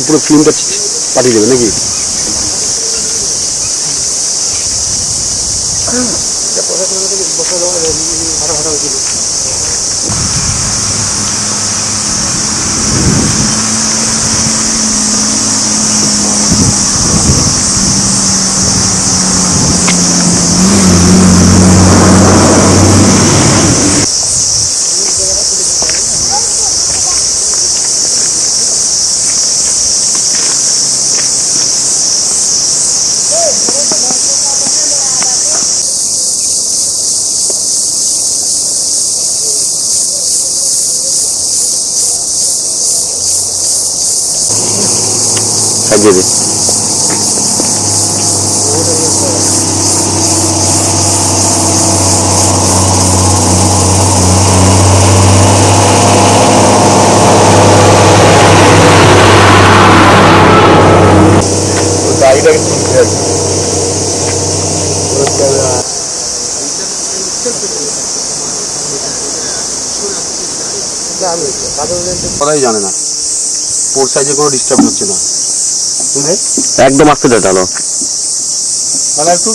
পুরো ফিল্মটা পাঠিয়ে দেবে নাকি? সাজিয়ে দে। গাড়িটাকে তুলতে হবে। কথাই জানে না, ফোর সাইজে কোনো ডিস্টার্ব হচ্ছে না, একদম আস্তে ঢালো মানে একটু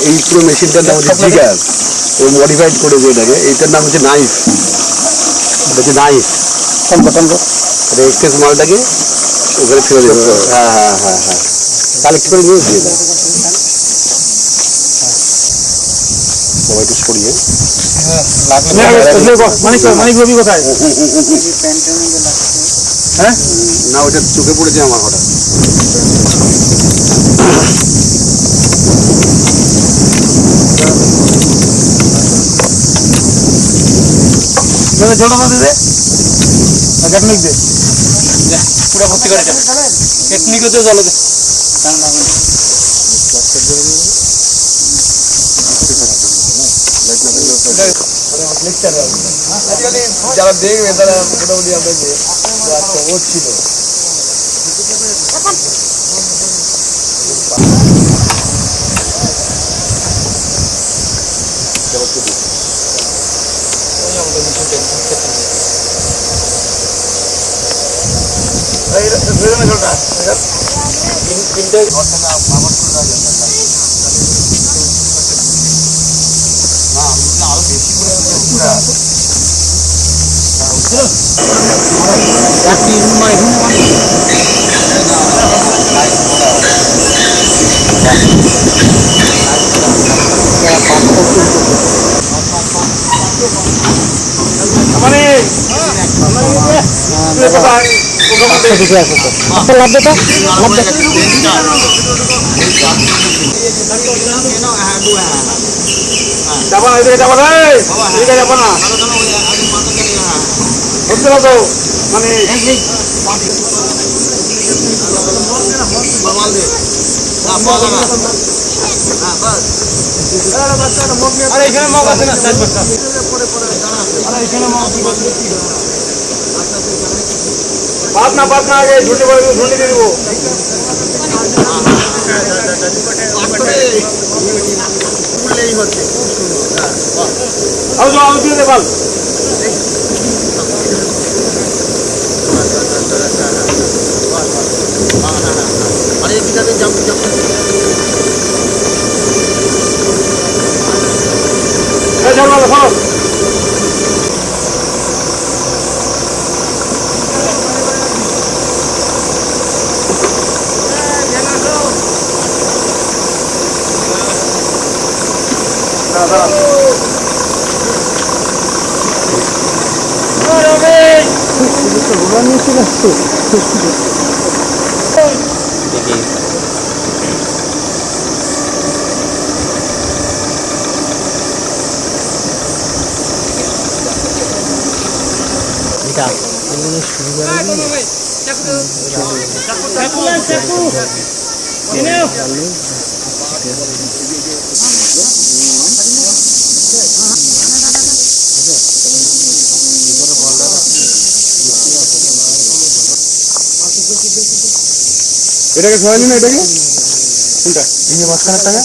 এই পুরো মেশিনটার নাম হচ্ছে জিগার, ও মডিফাইড করেছে এটাকে, এইটার নাম হচ্ছে নাইফ। এটা হচ্ছে নাইফ, এটা এক্সেস মালটাকে ওখানে ফেলে দেবে। হ্যাঁ হ্যাঁ হ্যাঁ হ্যাঁ, কালেক্ট করে নিয়ে দিয়ে দেয়। সবাই একটু সরিয়ে না, ওটা চোখে পড়েছে আমার হঠাৎ। জল দে টেকনিক দে, পুরো ভর্তি করে টেকনিক হচ্ছে জল দে। যারা দেখবে তারা মোটামুটি আপনাকে ও ছিল আরো বেশি করে बात ना आगे झूठी बोल झूठी दे वो आओ दिए दे बाल अरे किधर में जंप चलो चलो এটাকে সরালি না, এটাকে কোনটা এই যে মাঝখানের টাকা